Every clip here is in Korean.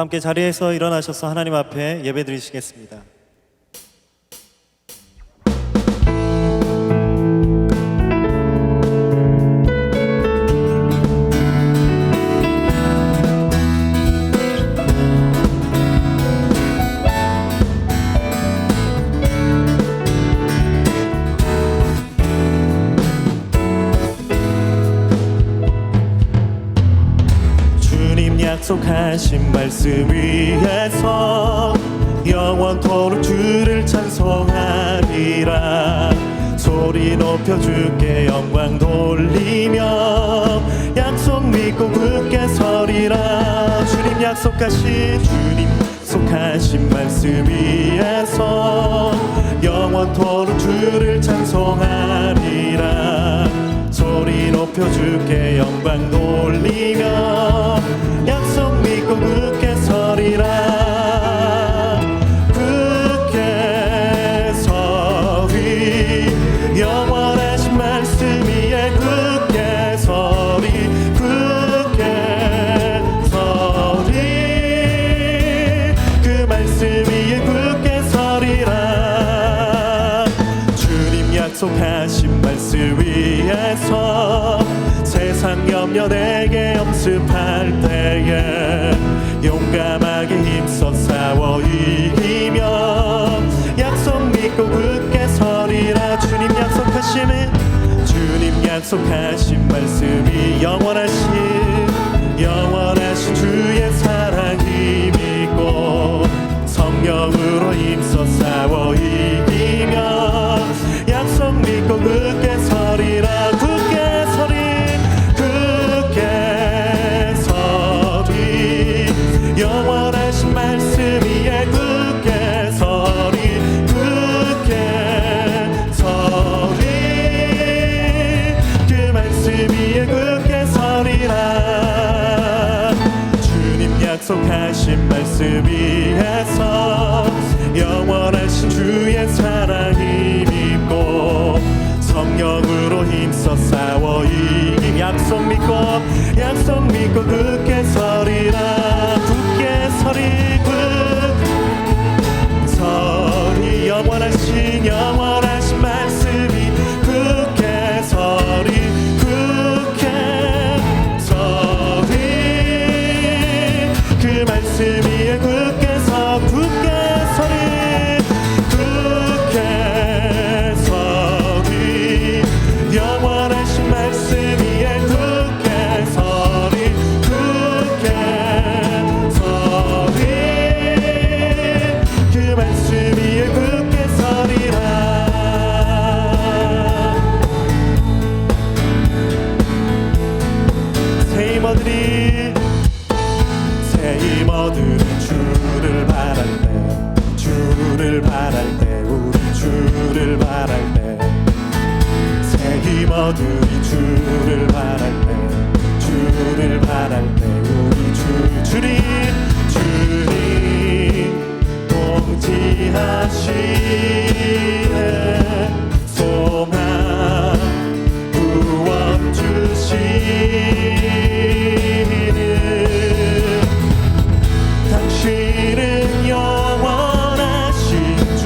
함께 자리에서 일어나셔서 하나님 앞에 예배 드리시겠습니다. 약속하신 말씀 위에서 영원토록 주를 찬송하리라. 소리 높여 주께 영광 돌리며 약속 믿고 굳게 서리라. 주님 약속하신 말씀 위에서 영원토록 주를 찬송하리라. 소리 높여 주께 영광 돌리며 약속 믿고 굳게 서리라. 굳게 서리 영원하신 말씀 위에 굳게 서리. 굳게 서리 그 말씀 위에 굳게 서리라. 주님 약속하신 말씀 위에서 세상 염려 내게 엄습할 때에 용감하게 힘써 싸워 이기며 약속 믿고 굳게 서리라. 주님 약속하신 말씀이 영원하신 주의 사랑이 믿고 성령으로 힘써 싸워 이기며 약속 믿고 굳게 서리라. 굳게 서리 영원하신 말씀 위에 굳게 서리. 그 말씀 위에 굳게 서리라. 주님 약속하신 말씀 위에서 영원하신 주의 사랑이 믿고 성령으로 힘써 싸워 이김 약속 믿고 굳게 서리라. 굳게 서리 영원하신 말씀이 굳게 서리. 그 말씀 위에 굳게 서리. 영원하신 말씀 위에 굳게 서리. 그 말씀 위에 굳게 서리라. 새 힘어들이 주를 바랄 때 우리 주를 바랄 때 새 힘어들이 주를 바랄 때 우리 주님 통치하시네. 소망 구원 주시는 당신은 영원하신 주,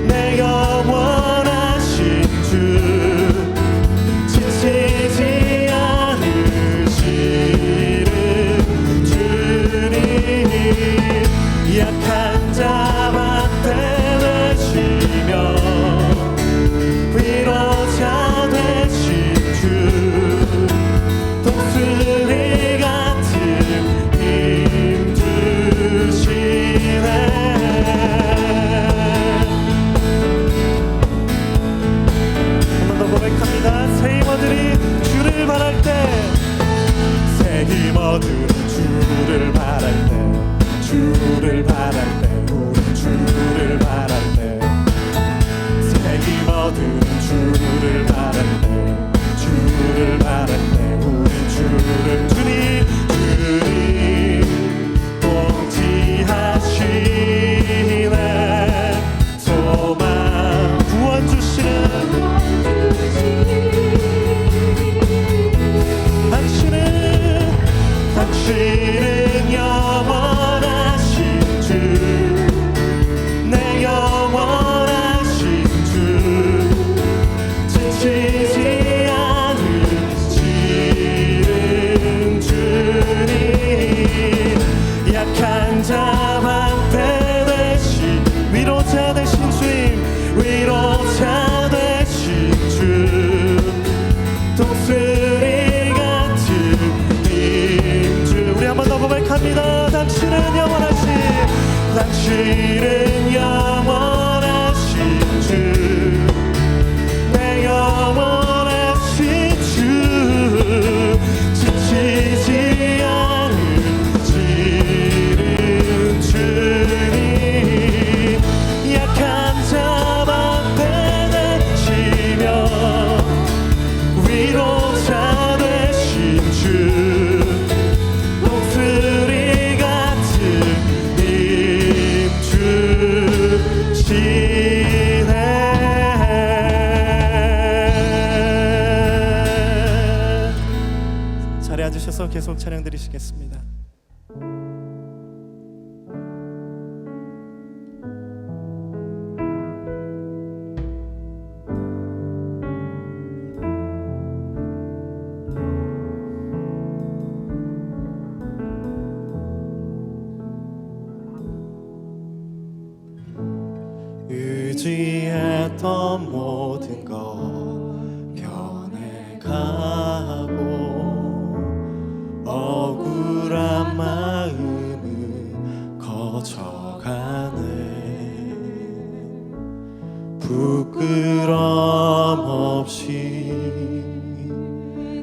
내 영원하신 주, 지치지 않으시는 주님. 약한 자와 당신은 영원하신 주 내 영원하신 주 지치지 않은 지른 주님 약한 자 앞에 내치며 위로자 되신 주 독수리 같은 힘주시네 자리에 앉으셔서 계속 찬양 드리시겠습니다. 의지했던 모든 것 변해가고 억울한 마음은 커져가네 부끄럼 없이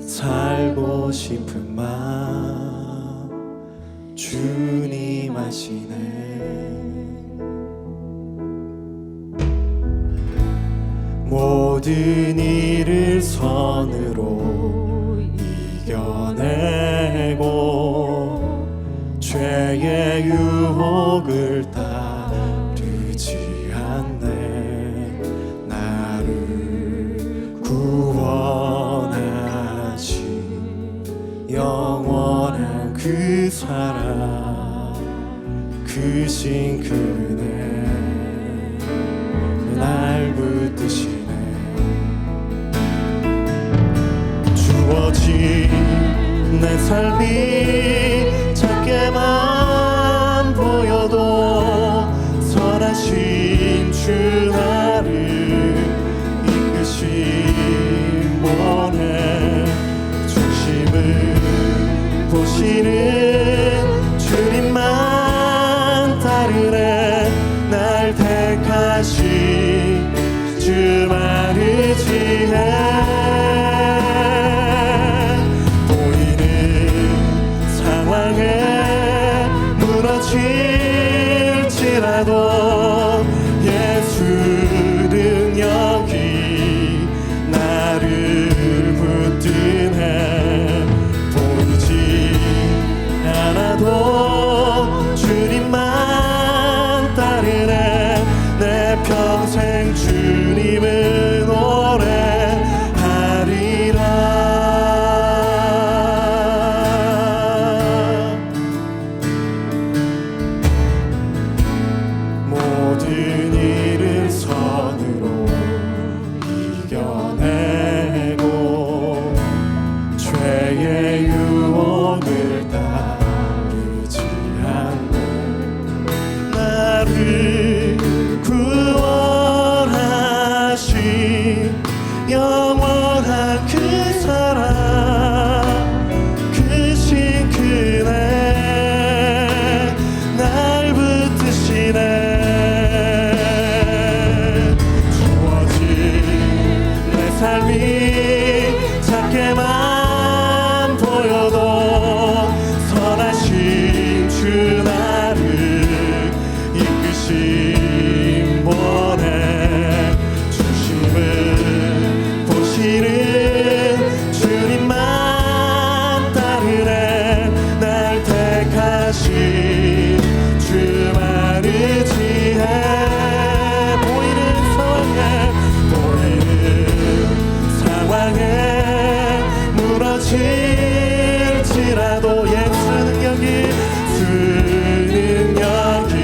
살고 싶은 마음 주님 아시네 모든 일을 선으로 이겨내고 죄의 유혹을 따르지 않네 나를 구원하신 영원한 그 사랑 크신 그네 날 붙드시네 주어진 내 삶이 작게만 보여도 선하신 주 나를 이끄신 보내 중심을 보시는 주님만 따르네 날 택하신 주만 의지해 보이는 상황에 무너질지라도 예수 능력이 나를 붙드네 보이지 않아도 주님만 따르네 내 평생 주님을 노래하리라 모든 일을 선으로 이겨내고 죄의 유혹을 따르지 않는 나를 구원하신 영원한 그 사랑 크신 그네 날 붙드시네 주어진 내 삶이 작게만 보여도 선하신 주 나를 이끄신 보내 중심을 보시는 주님만 따르네 날 택하신 주만 의지해 보이는 상황에 무너질지라도 예수 능력이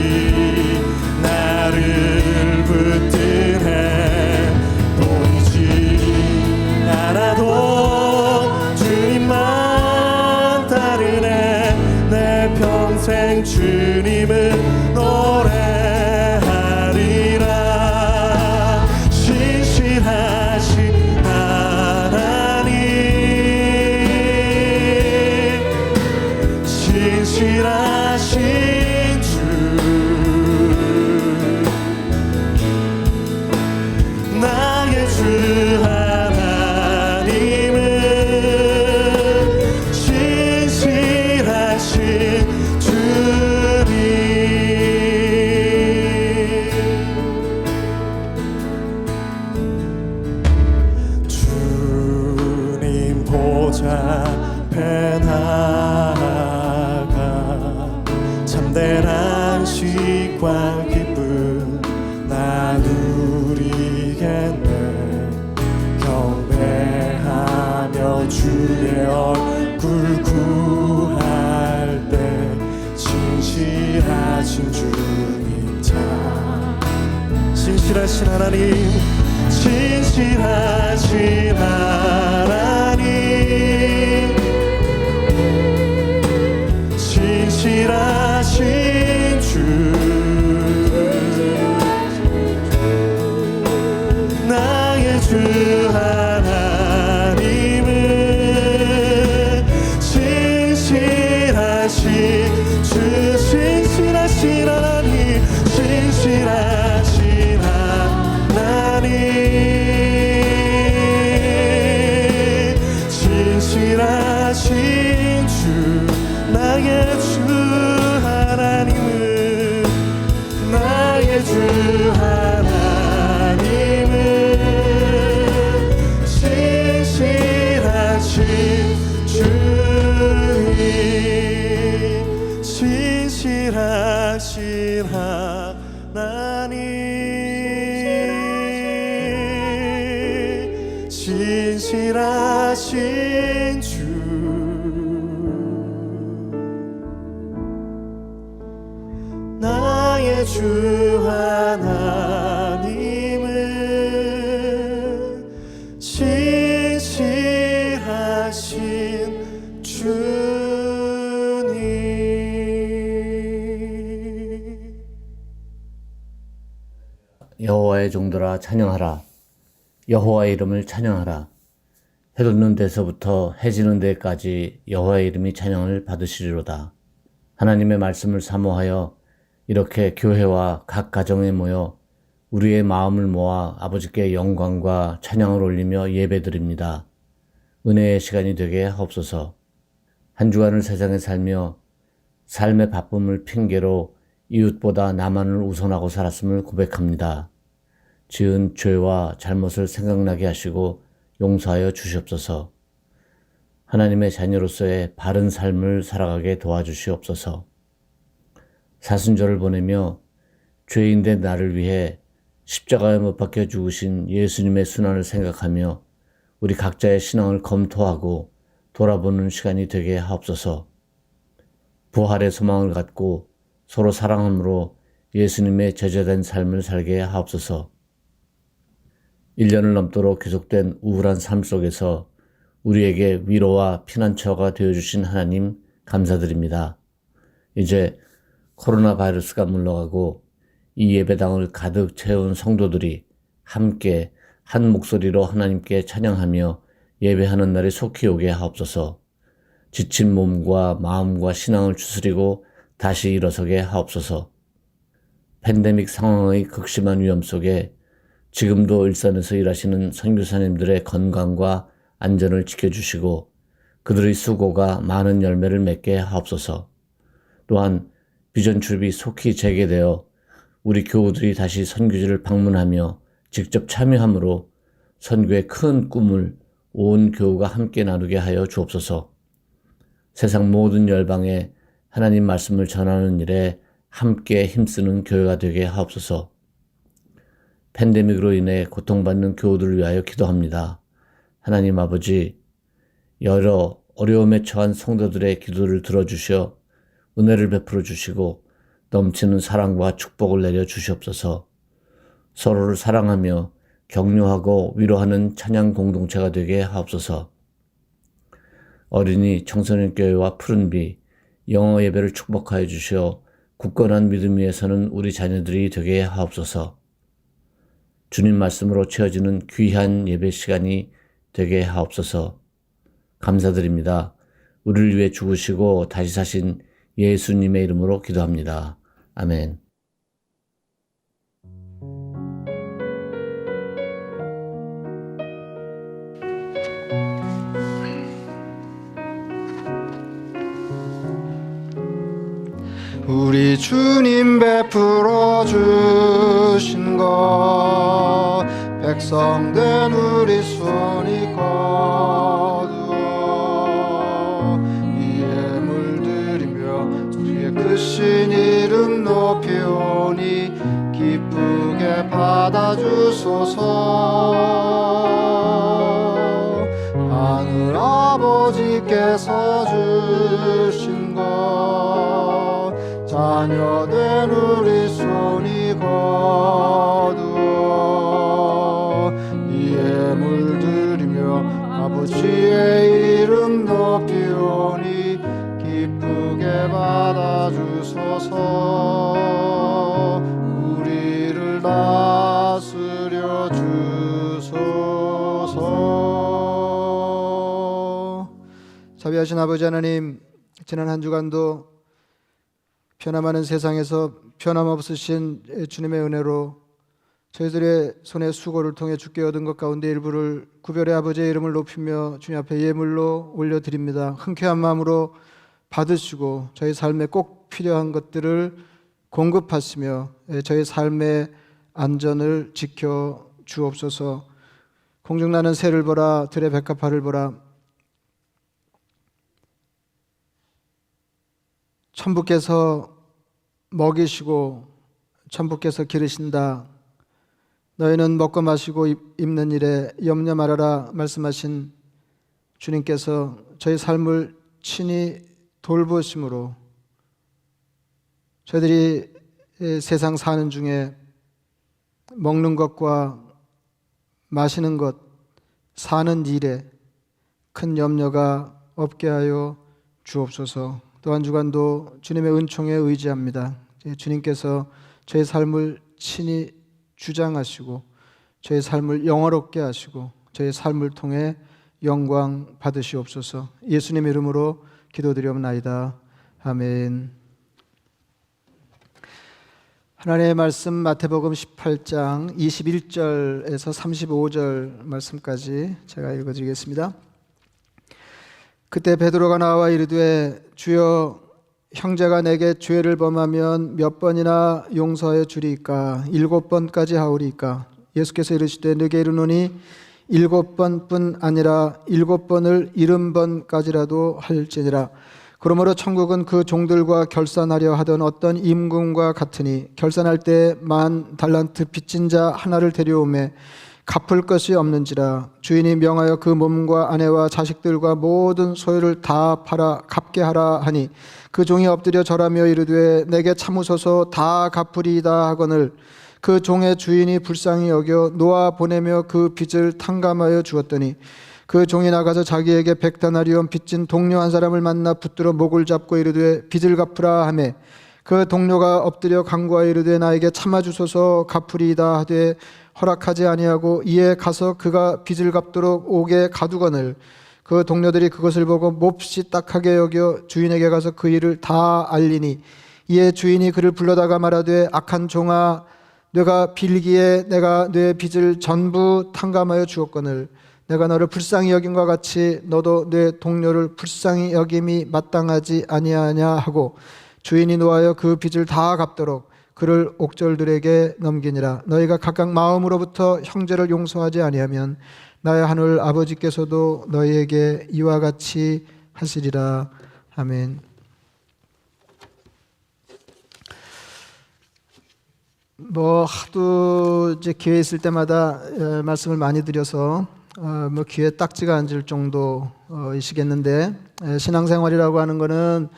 나를 붙드네 보이지 않아도 주님만 따르네 내 평생 주님을 노래하리라 신실하신 하나님 신실하신 참된 안식과 기쁨 나누리겠네. 경배하며 주의 얼굴 구할 때 진실하신 주님 참 진실하신 하나님, 진실하신 하나님, 진실하신 주, 나의 주 하나님은 진실하신 주, 진실하신 하나님, 진실하신 하나님, 진실하신 주, 나의 주 하나님은, 나의 주 하나님은 진실하신 주님, 진실하신 하나님, 진실하신 주, 나의 주 하나님은 진실하신 주님. 여호와의 종들아 찬양하라. 여호와의 이름을 찬양하라. 해 돋는 데서부터 해 지는 데까지 여호와의 이름이 찬양을 받으시리로다. 하나님의 말씀을 사모하여 이렇게 교회와 각 가정에 모여 우리의 마음을 모아 아버지께 영광과 찬양을 올리며 예배드립니다. 은혜의 시간이 되게 하옵소서. 한 주간을 세상에 살며 삶의 바쁨을 핑계로 이웃보다 나만을 우선하고 살았음을 고백합니다. 지은 죄와 잘못을 생각나게 하시고 용서하여 주시옵소서. 하나님의 자녀로서의 바른 삶을 살아가게 도와주시옵소서. 사순절을 보내며 죄인된 나를 위해 십자가에 못 박혀 죽으신 예수님의 순환을 생각하며 우리 각자의 신앙을 검토하고 돌아보는 시간이 되게 하옵소서. 부활의 소망을 갖고 서로 사랑함으로 예수님의 제자된 삶을 살게 하옵소서. 1년을 넘도록 계속된 우울한 삶 속에서 우리에게 위로와 피난처가 되어주신 하나님 감사드립니다. 이제 코로나 바이러스가 물러가고 이 예배당을 가득 채운 성도들이 함께 한 목소리로 하나님께 찬양하며 예배하는 날이 속히 오게 하옵소서. 지친 몸과 마음과 신앙을 추스리고 다시 일어서게 하옵소서. 팬데믹 상황의 극심한 위험 속에 지금도 일선에서 일하시는 선교사님들의 건강과 안전을 지켜주시고 그들의 수고가 많은 열매를 맺게 하옵소서. 또한 비전 출입이 속히 재개되어 우리 교우들이 다시 선교지를 방문하며 직접 참여함으로 선교의 큰 꿈을 온 교우가 함께 나누게 하여 주옵소서. 세상 모든 열방에 하나님 말씀을 전하는 일에 함께 힘쓰는 교회가 되게 하옵소서. 팬데믹으로 인해 고통받는 교우들을 위하여 기도합니다. 하나님 아버지, 여러 어려움에 처한 성도들의 기도를 들어주시어 은혜를 베풀어 주시고 넘치는 사랑과 축복을 내려 주시옵소서. 서로를 사랑하며 격려하고 위로하는 찬양 공동체가 되게 하옵소서. 어린이 청소년교회와 푸른비, 영어 예배를 축복하여 주시어 굳건한 믿음 위에 서는 우리 자녀들이 되게 하옵소서. 주님 말씀으로 채워지는 귀한 예배 시간이 되게 하옵소서. 감사드립니다. 우리를 위해 죽으시고 다시 사신 예수님의 이름으로 기도합니다. 아멘. 우리 주님 베풀어 주신 것 백성된 우리 손이 거두어 이에 물들이며 주의 그 받으신 이름 높이오니 기쁘게 받아주소서. 하늘 아버지께서 주신 것 자녀된 우리 손이 거두어 이에 물들이며 아버지의 이름 높이오니 기쁘게 받아주소서. 우리를 다스려 주소서. 자비하신 아버지 하나님, 지난 한 주간도 변함많은 세상에서 변함없으신 주님의 은혜로 저희들의 손의 수고를 통해 주께 얻은 것 가운데 일부를 구별의 아버지의 이름을 높이며 주님 앞에 예물로 올려드립니다. 흔쾌한 마음으로 받으시고 저희 삶에 꼭 필요한 것들을 공급하시며 저희 삶의 안전을 지켜 주옵소서. 공중나는 새를 보라, 들의 백합화를 보라. 천부께서 먹이시고 천부께서 기르신다. 너희는 먹고 마시고 입는 일에 염려 말아라 말씀하신 주님께서 저희 삶을 친히 돌보심으로 저희들이 세상 사는 중에 먹는 것과 마시는 것, 사는 일에 큰 염려가 없게 하여 주옵소서. 또한 주간도 주님의 은총에 의지합니다. 주님께서 저희 삶을 친히 주장하시고 저희 삶을 영화롭게 하시고 저희 삶을 통해 영광 받으시옵소서. 예수님 이름으로 기도드리옵나이다. 아멘. 하나님의 말씀 마태복음 18장 21절에서 35절 말씀까지 제가 읽어드리겠습니다. 그때 베드로가 나와 이르되 주여 형제가 내게 죄를 범하면 몇 번이나 용서하여 주리이까? 7번까지 하오리이까? 예수께서 이르시되 네게 이르노니 7번뿐 아니라 7번을 70번까지라도 할지니라. 그러므로 천국은 그 종들과 결산하려 하던 어떤 임금과 같으니 결산할 때 10,000달란트 빚진 자 하나를 데려오매 갚을 것이 없는지라. 주인이 명하여 그 몸과 아내와 자식들과 모든 소유를 다 팔아 갚게 하라 하니 그 종이 엎드려 절하며 이르되 내게 참으소서 다 갚으리이다 하거늘 그 종의 주인이 불쌍히 여겨 놓아 보내며 그 빚을 탕감하여 주었더니 그 종이 나가서 자기에게 100데나리온 빚진 동료 한 사람을 만나 붙들어 목을 잡고 이르되 빚을 갚으라 하매 그 동료가 엎드려 간구하여 이르되 나에게 참아주소서 갚으리이다 하되 허락하지 아니하고 이에 가서 그가 빚을 갚도록 옥에 가두거늘 그 동료들이 그것을 보고 몹시 딱하게 여겨 주인에게 가서 그 일을 다 알리니 이에 주인이 그를 불러다가 말하되 악한 종아 네가 빌기에 내가 네 빚을 전부 탕감하여 주었거늘 내가 너를 불쌍히 여김과 같이 너도 네 동료를 불쌍히 여김이 마땅하지 아니하냐 하고 주인이 노하여 그 빚을 다 갚도록 그를 옥졸들에게 넘기니라. 너희가 각각 마음으로부터 형제를 용서하지 아니하면 나의 하늘 아버지께서도 너희에게 이와 같이 하시리라. 아멘. 하도 이제 기회 있을 때마다 말씀을 많이 드려서 귀에 딱지가 앉을 정도이시겠는데 신앙생활이라고 하는 거는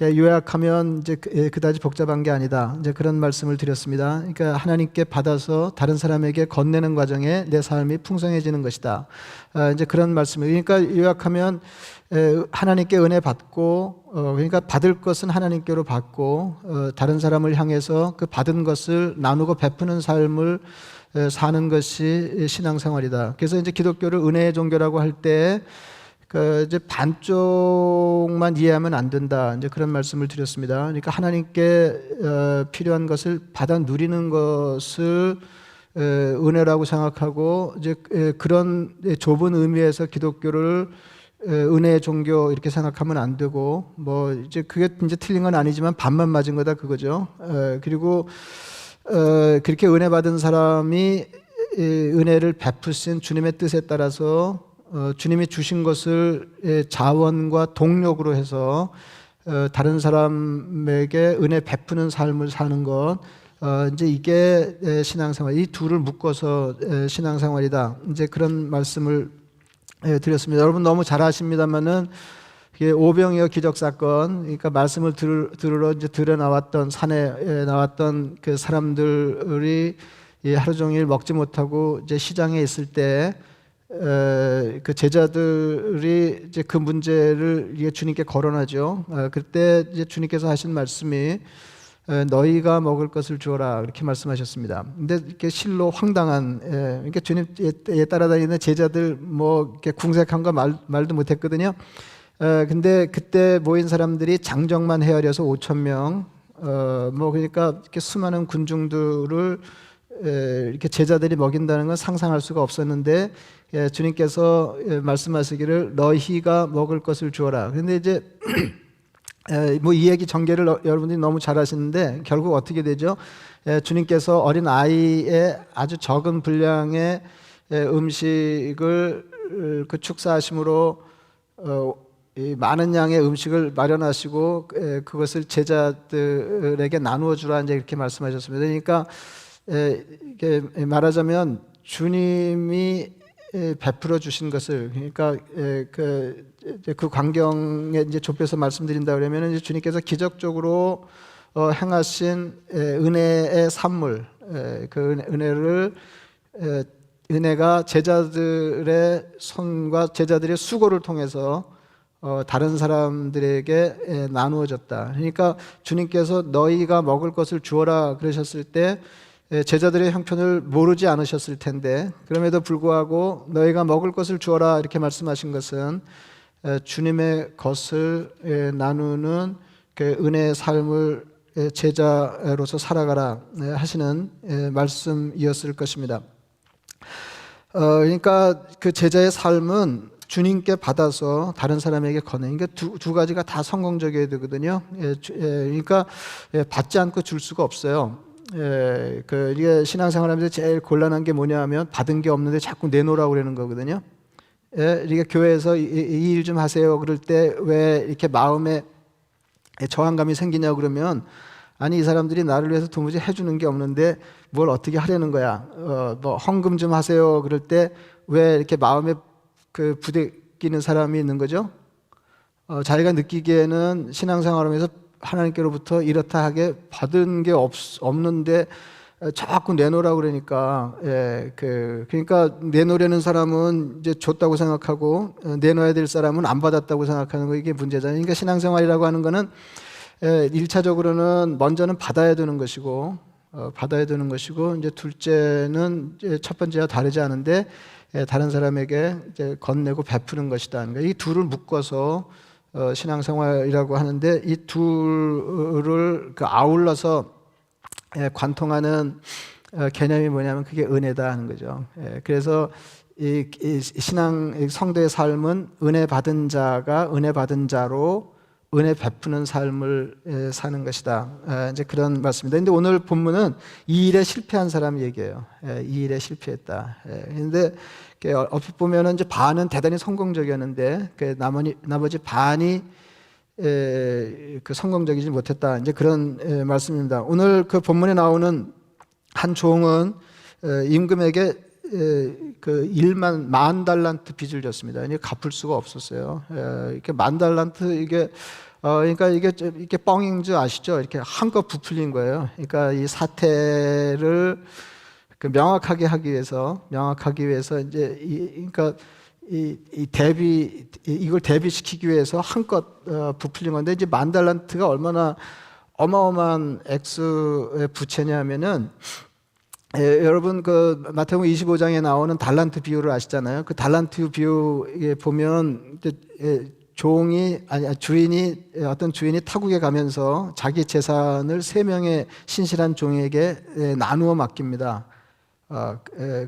요약하면 이제 그다지 복잡한 게 아니다. 이제 그런 말씀을 드렸습니다. 그러니까 하나님께 받아서 다른 사람에게 건네는 과정에 내 삶이 풍성해지는 것이다. 이제 그런 말씀을. 그러니까 요약하면 하나님께 은혜 받고 그러니까 받을 것은 하나님께로 받고 다른 사람을 향해서 그 받은 것을 나누고 베푸는 삶을 사는 것이 신앙생활이다. 그래서 이제 기독교를 은혜의 종교라고 할 때 이제 반쪽만 이해하면 안 된다. 이제 그런 말씀을 드렸습니다. 그러니까 하나님께 필요한 것을 받아 누리는 것을 은혜라고 생각하고 이제 그런 좁은 의미에서 기독교를 은혜의 종교 이렇게 생각하면 안 되고 이제 그게 이제 틀린 건 아니지만 반만 맞은 거다 그거죠. 그리고 그렇게 은혜 받은 사람이 은혜를 베푸신 주님의 뜻에 따라서 주님이 주신 것을 자원과 동력으로 해서 다른 사람에게 은혜 베푸는 삶을 사는 것, 이제 이게 신앙생활, 이 둘을 묶어서 신앙생활이다. 이제 그런 말씀을 드렸습니다. 여러분 너무 잘 아십니다만은 오병이어 기적 사건, 그러니까 말씀을 들으러 이제 들어 나왔던 산에 나왔던 그 사람들이 하루 종일 먹지 못하고 이제 시장에 있을 때 그 제자들이 이제 그 문제를 주님께 거론하죠. 그때 이제 주님께서 하신 말씀이 너희가 먹을 것을 주어라 이렇게 말씀하셨습니다. 근데 이렇게 실로 황당한, 그러니까 주님에 따라다니는 제자들 뭐 이렇게 궁색한 거 말도 못했거든요. 근데 그때 모인 사람들이 장정만 헤아려서 5천 명, 뭐 그러니까 이렇게 수많은 군중들을 이렇게 제자들이 먹인다는 건 상상할 수가 없었는데 주님께서 말씀하시기를 너희가 먹을 것을 주어라. 그런데 이제 뭐 이 얘기 전개를 여러분들이 너무 잘 하시는데 결국 어떻게 되죠? 주님께서 어린 아이의 아주 적은 분량의 음식을 그 축사하심으로 이 많은 양의 음식을 마련하시고 그것을 제자들에게 나누어 주라 이제 이렇게 말씀하셨습니다. 그러니까 이게 말하자면 주님이 베풀어 주신 것을, 그러니까 그 광경에 이제 좁혀서 말씀드린다 그러면 이제 주님께서 기적적으로 행하신 은혜의 산물, 그 은혜를 은혜가 제자들의 손과 제자들의 수고를 통해서 다른 사람들에게 나누어졌다. 그러니까 주님께서 너희가 먹을 것을 주어라 그러셨을 때 제자들의 형편을 모르지 않으셨을 텐데 그럼에도 불구하고 너희가 먹을 것을 주어라 이렇게 말씀하신 것은 주님의 것을 나누는 그 은혜의 삶을 제자로서 살아가라 하시는 말씀이었을 것입니다. 그러니까 그 제자의 삶은 주님께 받아서 다른 사람에게 건네는 게 두 가지가 다 성공적이어야 되거든요. 그러니까 받지 않고 줄 수가 없어요. 이게 신앙생활하면서 제일 곤란한 게 뭐냐 하면 받은 게 없는데 자꾸 내놓으라고 그러는 거거든요. 이게 교회에서 이 일 좀 하세요 그럴 때 왜 이렇게 마음에 저항감이 생기냐 그러면 아니 이 사람들이 나를 위해서 도무지 해주는 게 없는데 뭘 어떻게 하려는 거야. 뭐 헌금 좀 하세요 그럴 때 왜 이렇게 마음에 그 부대끼는 사람이 있는 거죠. 자기가 느끼기에는 신앙생활하면서 하나님께로부터 이렇다 하게 받은 게 없는데 자꾸 내놓으라고 그러니까 그러니까 내놓으려는 사람은 이제 줬다고 생각하고 내놓아야 될 사람은 안 받았다고 생각하는 거 이게 문제잖아요. 그러니까 신앙생활이라고 하는 거는 1차적으로는 먼저는 받아야 되는 것이고 이제 둘째는 이제 첫 번째와 다르지 않은데 다른 사람에게 이제 건네고 베푸는 것이다. 그러니까 이 둘을 묶어서 신앙생활이라고 하는데 이 둘을 아울러서 관통하는 개념이 뭐냐면 그게 은혜다 하는 거죠. 그래서 이 신앙 성도의 삶은 은혜 받은 자가 은혜 받은 자로 은혜 베푸는 삶을 사는 것이다. 이제 그런 말씀입니다. 근데 오늘 본문은 이 일에 실패한 사람 얘기예요. 이 일에 실패했다. 근데 얼핏 보면은 이제 반은 대단히 성공적이었는데 그 나머지 반이 그 성공적이지 못했다. 이제 그런 말씀입니다. 오늘 그 본문에 나오는 한 종은 임금에게 그 1만 달란트 빚을 졌습니다. 이게 갚을 수가 없었어요. 이렇게 10,000달란트 이게 그러니까 이게 이렇게 뻥인 줄 아시죠? 이렇게 한껏 부풀린 거예요. 그러니까 이 사태를 그 명확하게 하기 위해서 이제 그러니까 이걸 대비시키기 위해서 한껏 부풀린 건데 이제 10,000달란트가 얼마나 어마어마한 액수의 부채냐면은 여러분 그 마태복음 25장에 나오는 달란트 비유를 아시잖아요. 그 달란트 비유에 보면 어떤 주인이 타국에 가면서 자기 재산을 3명의 신실한 종에게 나누어 맡깁니다.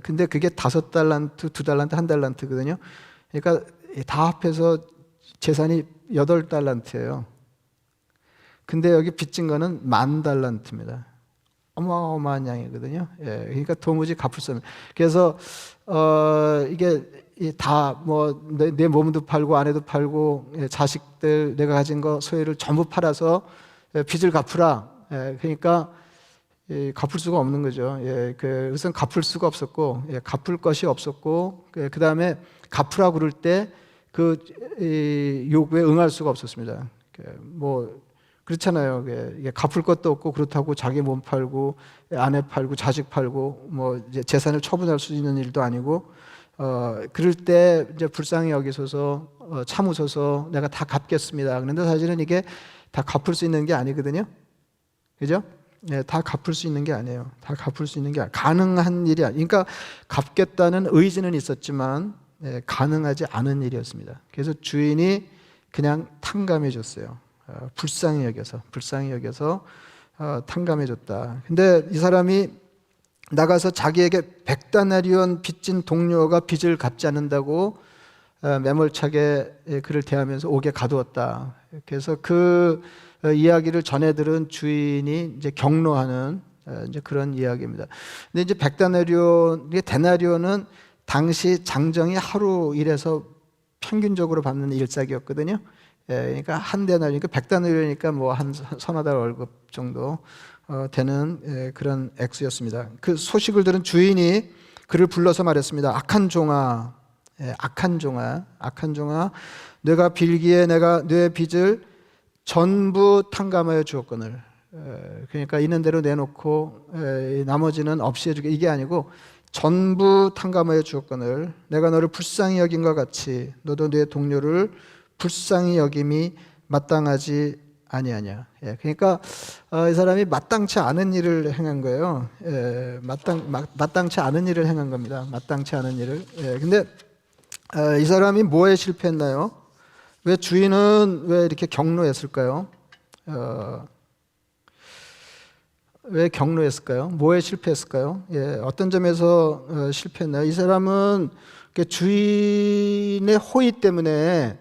근데 그게 5달란트, 2달란트, 1달란트거든요. 그러니까 다 합해서 재산이 8달란트예요. 근데 여기 빚진 거는 10,000달란트입니다. 어마어마한 양이거든요. 그러니까 도무지 갚을 수 없는. 그래서 이게 다 뭐 내 몸도 팔고 아내도 팔고 자식들 내가 가진 거 소유를 전부 팔아서 빚을 갚으라. 그러니까 갚을 수가 없는 거죠. 그것은 갚을 수가 없었고, 갚을 것이 없었고, 그 다음에 갚으라 그럴 때 그 요구에 응할 수가 없었습니다. 뭐 그렇잖아요. 이게 갚을 것도 없고 그렇다고 자기 몸 팔고 아내 팔고 자식 팔고 뭐 이제 재산을 처분할 수 있는 일도 아니고, 그럴 때 이제 불쌍히 여기소서 참으소서 내가 다 갚겠습니다. 그런데 사실은 이게 다 갚을 수 있는 게 아니거든요. 그죠? 다 갚을 수 있는 게 아니에요. 다 갚을 수 있는 게 가능한 일이 아니에요. 그러니까 갚겠다는 의지는 있었지만 가능하지 않은 일이었습니다. 그래서 주인이 그냥 탕감해 줬어요. 불쌍히 여겨서 탕감해 줬다. 근데 이 사람이 나가서 자기에게 100다나리온 빚진 동료가 빚을 갚지 않는다고 매몰차게 그를 대하면서 옥에 가두었다. 그래서 그 이야기를 전해 들은 주인이 이제 경로하는 이제 그런 이야기입니다. 근데 이제 100다나리온, 데나리온은 당시 장정이 하루 일해서 평균적으로 받는 일삭이었거든요. 그러니까 한 데나리오니까 100다나리오니까 뭐 한 서너 달 월급 정도 되는 그런 액수였습니다. 그 소식을 들은 주인이 그를 불러서 말했습니다. 악한 종아, 악한 종아, 내가 빌기에 내가 네 빚을 전부 탕감하여 주었거늘. 그러니까 있는 대로 내놓고 나머지는 없이 해주게, 이게 아니고 전부 탕감하여 주었거늘 내가 너를 불쌍히 여긴과 같이 너도 네 동료를 불쌍히 여김이 마땅하지 아니하냐. 그러니까 이 사람이 마땅치 않은 일을 행한 거예요. 마땅치 않은 일을 행한 겁니다. 마땅치 않은 일을. 근데 이 사람이 뭐에 실패했나요? 왜 주인은 왜 이렇게 경로했을까요? 왜 경로했을까요? 뭐에 실패했을까요? 어떤 점에서 실패했나요? 이 사람은 주인의 호의 때문에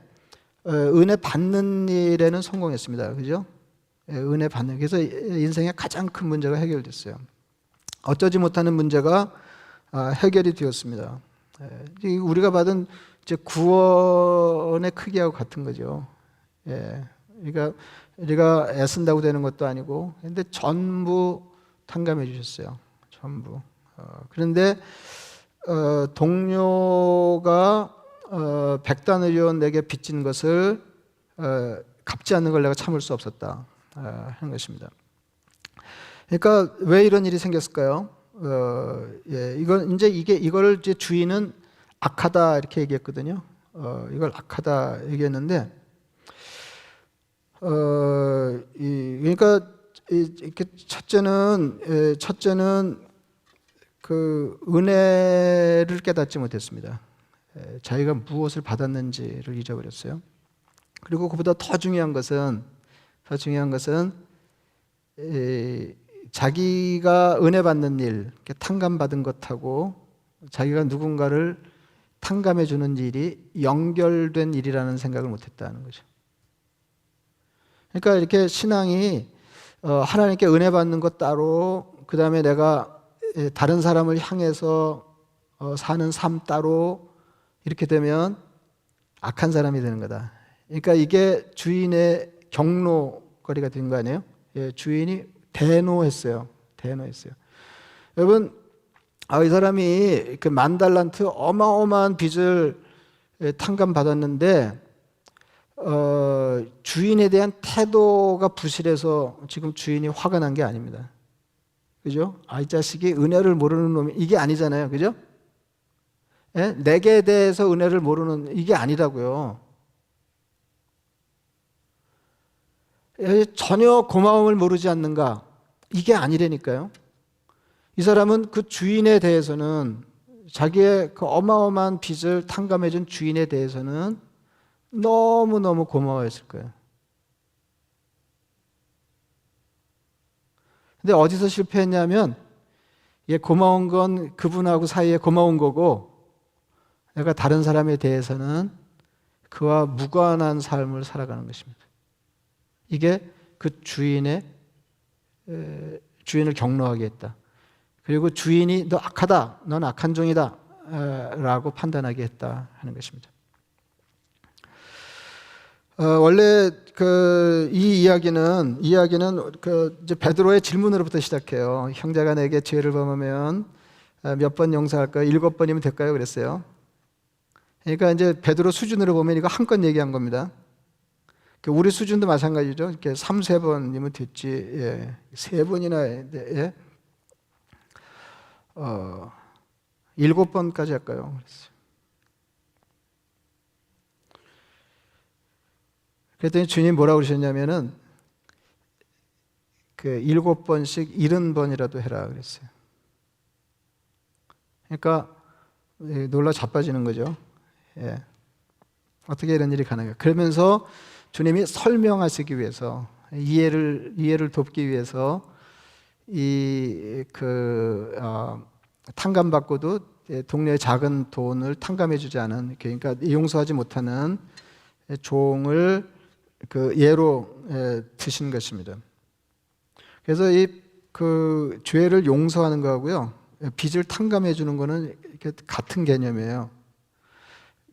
은혜 받는 일에는 성공했습니다. 그죠? 은혜 받는. 그래서 인생의 가장 큰 문제가 해결됐어요. 어쩌지 못하는 문제가 해결이 되었습니다. 우리가 받은 이제 구원의 크기하고 같은 거죠. 그러니까 우리가 애쓴다고 되는 것도 아니고, 근데 전부 탕감해 주셨어요. 전부. 그런데 동료가 100다나리온 내게 빚진 것을 갚지 않는 걸 내가 참을 수 없었다 하는 것입니다. 그러니까 왜 이런 일이 생겼을까요? 이거를 이제 주인은 악하다 이렇게 얘기했거든요. 이걸 악하다 얘기했는데, 그러니까 이렇게 첫째는 그 은혜를 깨닫지 못했습니다. 자기가 무엇을 받았는지를 잊어버렸어요. 그리고 그보다 더 중요한 것은 자기가 은혜 받는 일, 탕감 받은 것하고 자기가 누군가를 탕감해 주는 일이 연결된 일이라는 생각을 못했다는 거죠. 그러니까 이렇게 신앙이 하나님께 은혜 받는 것 따로, 그 다음에 내가 다른 사람을 향해서 사는 삶 따로, 이렇게 되면 악한 사람이 되는 거다. 그러니까 이게 주인의 경로거리가 된 거 아니에요? 주인이 대노했어요. 여러분, 이 사람이 그 10,000달란트 어마어마한 빚을 탕감받았는데 주인에 대한 태도가 부실해서 지금 주인이 화가 난 게 아닙니다. 그죠? 이 자식이 은혜를 모르는 놈이, 이게 아니잖아요. 그죠? 내게 대해서 은혜를 모르는, 이게 아니라고요. 전혀 고마움을 모르지 않는가? 이게 아니라니까요. 이 사람은 그 주인에 대해서는, 자기의 그 어마어마한 빚을 탕감해준 주인에 대해서는 너무너무 고마워했을 거예요. 근데 어디서 실패했냐면, 고마운 건 그분하고 사이에 고마운 거고, 내가 다른 사람에 대해서는 그와 무관한 삶을 살아가는 것입니다. 이게 그 주인을 경로하게 했다. 그리고 주인이 너 악하다, 넌 악한 종이다 아니다라고 판단하게 했다 하는 것입니다. 원래 이 이야기는 이제 베드로의 질문으로부터 시작해요. 형제가 내게 죄를 범하면 몇 번 용서할까요? 7번이면 될까요? 그랬어요. 그러니까 이제 베드로 수준으로 보면 이거 한 건 얘기한 겁니다. 우리 수준도 마찬가지죠. 이렇게 3, 4번이면 됐지. 예. 3번이나 예. 7번까지 할까요? 그랬어요. 그랬더니 주님 뭐라고 그러셨냐면은 7번씩 70번이라도 해라 그랬어요. 그러니까 놀라 자빠지는 거죠. 예. 어떻게 이런 일이 가능해요? 그러면서 주님이 설명하시기 위해서 이해를 돕기 위해서 탕감받고도 동네의 작은 돈을 탕감해주지 않은, 그러니까 용서하지 못하는 종을 예로 드신 것입니다. 그래서 죄를 용서하는 거하고요, 빚을 탕감해 주는 거는 같은 개념이에요.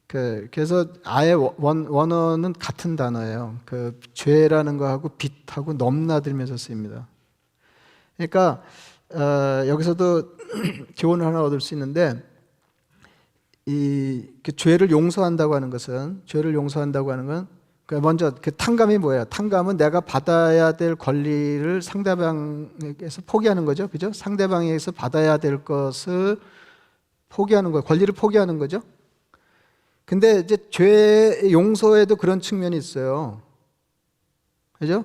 그래서 아예 원어는 같은 단어예요. 죄라는 거하고 빚하고 넘나들면서 쓰입니다. 그러니까 여기서도 교훈을 하나 얻을 수 있는데, 죄를 용서한다고 하는 것은 먼저 탕감이 뭐예요? 탕감은 내가 받아야 될 권리를 상대방에게서 포기하는 거죠, 그죠? 상대방에게서 받아야 될 것을 포기하는 거예요. 권리를 포기하는 거죠. 근데 이제 죄 용서에도 그런 측면이 있어요, 그죠?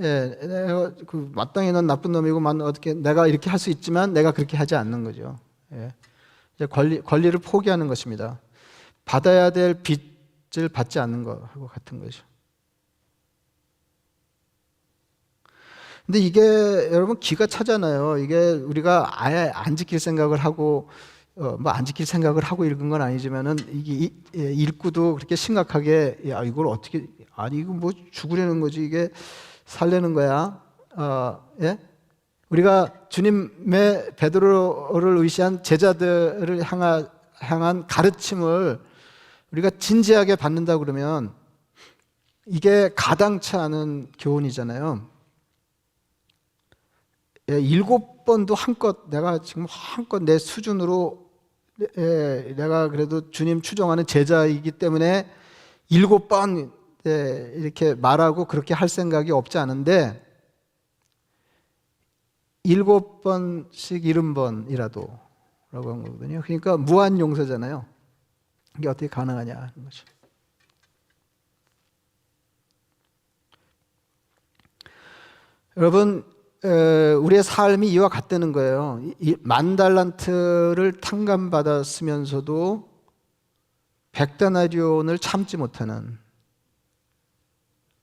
예, 내가 마땅히 넌 나쁜 놈이고 어떻게 내가 이렇게 할 수 있지만 내가 그렇게 하지 않는 거죠. 예. 이제 권리를 포기하는 것입니다. 받아야 될 빚을 받지 않는 것하고 같은 거죠. 근데 이게 여러분 기가 차잖아요. 이게 우리가 아예 안 지킬 생각을 하고 안 지킬 생각을 하고 읽은 건 아니지만은 이게 읽고도 그렇게 심각하게 이걸 어떻게 이거 뭐 죽으려는 거지, 이게 살려는 거야. 예? 우리가 주님의 베드로를 의시한 제자들을 향한 가르침을 우리가 진지하게 받는다 그러면 이게 가당치 않은 교훈이잖아요. 예, 7번도 내가 지금 한껏 내 수준으로 내가 그래도 주님 추종하는 제자이기 때문에 7번 이렇게 말하고 그렇게 할 생각이 없지 않은데 7번씩 70번이라도 라고 한 거거든요. 그러니까 무한 용서잖아요. 이게 어떻게 가능하냐 하는 거죠. 여러분, 우리의 삶이 이와 같다는 거예요. 10,000달란트를 탕감받았으면서도 100데나리온을 참지 못하는,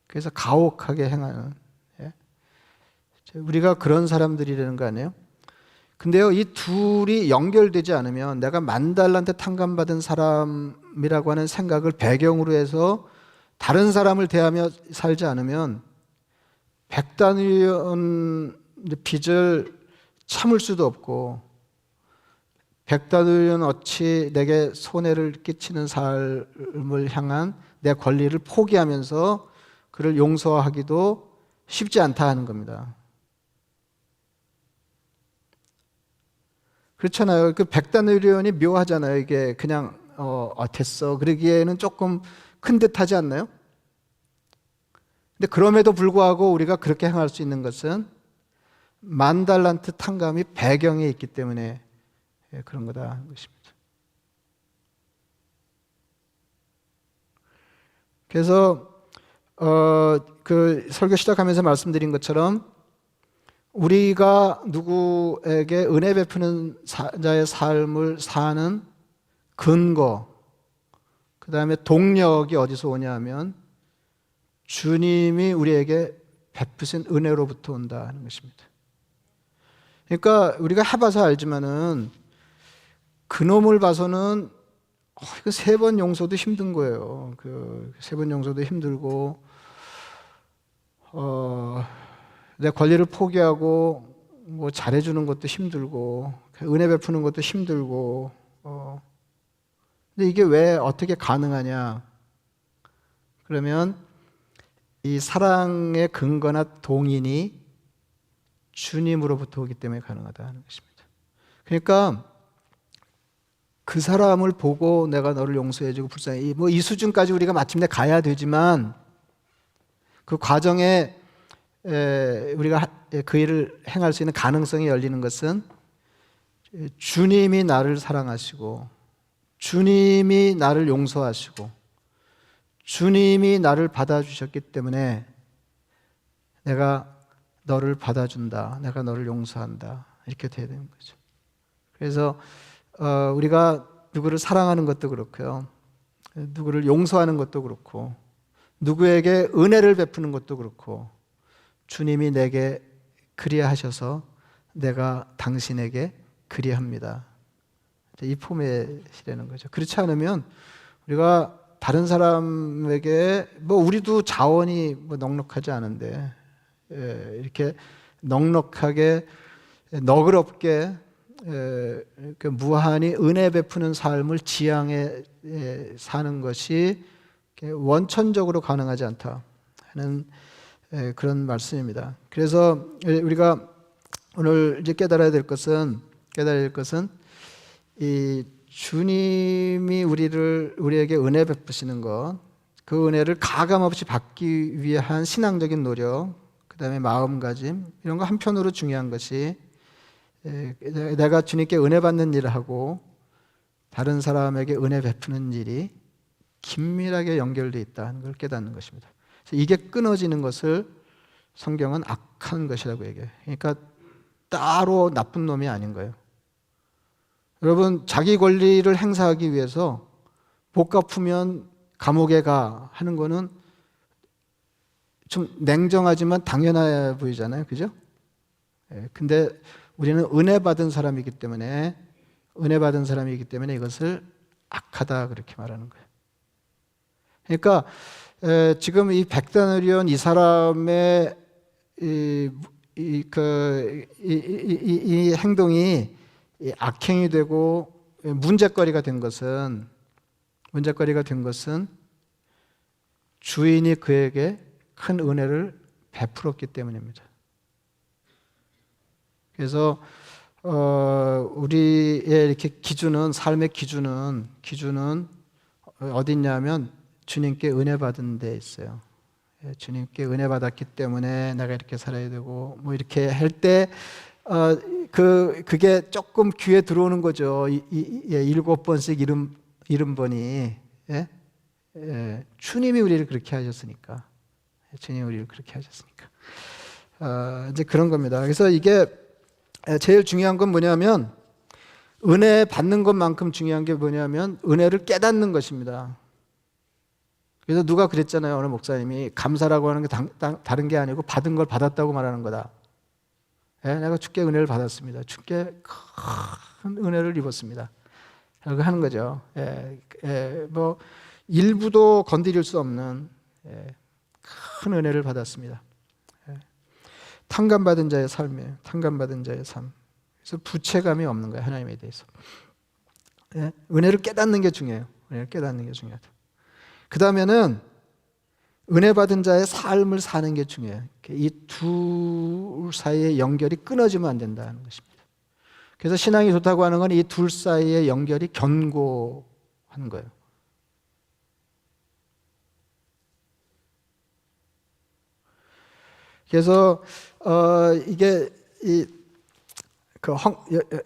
그래서 가혹하게 행하는, 우리가 그런 사람들이라는 거 아니에요? 근데요, 이 둘이 연결되지 않으면, 내가 10,000달란트 탕감받은 사람이라고 하는 생각을 배경으로 해서 다른 사람을 대하며 살지 않으면 100데나리온 빚을 참을 수도 없고 100데나리온 어치 내게 손해를 끼치는 삶을 향한 내 권리를 포기하면서 그를 용서하기도 쉽지 않다 하는 겁니다. 그렇잖아요. 100데나리온이 묘하잖아요. 이게 그냥 됐어 그러기에는 조금 큰 듯하지 않나요? 근데 그럼에도 불구하고 우리가 그렇게 행할 수 있는 것은 10,000달란트 탕감이 배경에 있기 때문에 그런 거다 하는 것입니다. 그래서 설교 시작하면서 말씀드린 것처럼 우리가 누구에게 은혜 베푸는 자의 삶을 사는 근거, 그 다음에 동력이 어디서 오냐 하면 주님이 우리에게 베푸신 은혜로부터 온다 하는 것입니다. 그러니까 우리가 해봐서 알지만은 그놈을 봐서는 이거 3번 용서도 힘든 거예요. 3번 용서도 힘들고 내 권리를 포기하고 뭐 잘해주는 것도 힘들고 은혜 베푸는 것도 힘들고 근데 이게 왜 어떻게 가능하냐? 그러면 이 사랑의 근거나 동인이 주님으로부터 오기 때문에 가능하다는 것입니다. 그러니까 그 사람을 보고 내가 너를 용서해주고 불쌍히 뭐 이 수준까지 우리가 마침내 가야 되지만 그 과정에 우리가 그 일을 행할 수 있는 가능성이 열리는 것은 주님이 나를 사랑하시고 주님이 나를 용서하시고 주님이 나를 받아주셨기 때문에 내가 너를 받아준다. 내가 너를 용서한다. 이렇게 돼야 되는 거죠. 그래서 우리가 누구를 사랑하는 것도 그렇고요. 누구를 용서하는 것도 그렇고 누구에게 은혜를 베푸는 것도 그렇고 주님이 내게 그리하셔서 내가 당신에게 그리합니다. 이 포맷이라는 거죠. 그렇지 않으면 우리가 다른 사람에게 뭐 우리도 자원이 뭐 넉넉하지 않은데 이렇게 넉넉하게 너그럽게 무한히 은혜 베푸는 삶을 지향해 사는 것이 원천적으로 가능하지 않다 하는 그런 말씀입니다. 그래서 우리가 오늘 이제 깨달아야 될 것은 이 주님이 우리에게 은혜 베푸시는 것, 그 은혜를 가감 없이 받기 위한 신앙적인 노력, 그 다음에 마음가짐 이런 거 한편으로 중요한 것이 내가 주님께 은혜 받는 일을 하고 다른 사람에게 은혜 베푸는 일이 긴밀하게 연결되어 있다는 걸 깨닫는 것입니다. 그래서 이게 끊어지는 것을 성경은 악한 것이라고 얘기해요. 그러니까 따로 나쁜 놈이 아닌 거예요. 여러분 자기 권리를 행사하기 위해서 못 갚으면 감옥에 가 하는 거는 좀 냉정하지만 당연해 보이잖아요. 그죠? 근데 우리는 은혜 받은 사람이기 때문에 이것을 악하다 그렇게 말하는 거예요. 그러니까 지금 이 백다나리온 이 사람의 이 행동이 악행이 되고 문제거리가 된 것은 주인이 그에게 큰 은혜를 베풀었기 때문입니다. 그래서 우리의 이렇게 삶의 기준은 어디 있냐면 주님께 은혜 받은 데 있어요. 주님께 은혜 받았기 때문에 내가 이렇게 살아야 되고 뭐 이렇게 할 때 그게 조금 귀에 들어오는 거죠. 7번씩 70번이 주님이 우리를 그렇게 하셨으니까. 이제 그런 겁니다. 그래서 이게 제일 중요한 건 뭐냐면 은혜 받는 것만큼 중요한 게 뭐냐면 은혜를 깨닫는 것입니다. 그래서 누가 그랬잖아요. 어느 목사님이 감사라고 하는 게 다른 게 아니고 받은 걸 받았다고 말하는 거다. 내가 주께 은혜를 받았습니다. 주께 큰 은혜를 입었습니다. 이렇게 하는 거죠. 뭐 일부도 건드릴 수 없는 큰 은혜를 받았습니다. 탕감받은 자의 삶이에요. 탕감받은 자의 삶. 그래서 부채감이 없는 거예요. 하나님에 대해서. 은혜를 깨닫는 게 중요해요. 은혜를 깨닫는 게 중요하다. 그 다음에는 은혜 받은 자의 삶을 사는 게 중요해요. 이 둘 사이의 연결이 끊어지면 안 된다는 것입니다. 그래서 신앙이 좋다고 하는 건 이 둘 사이의 연결이 견고한 거예요. 그래서 이게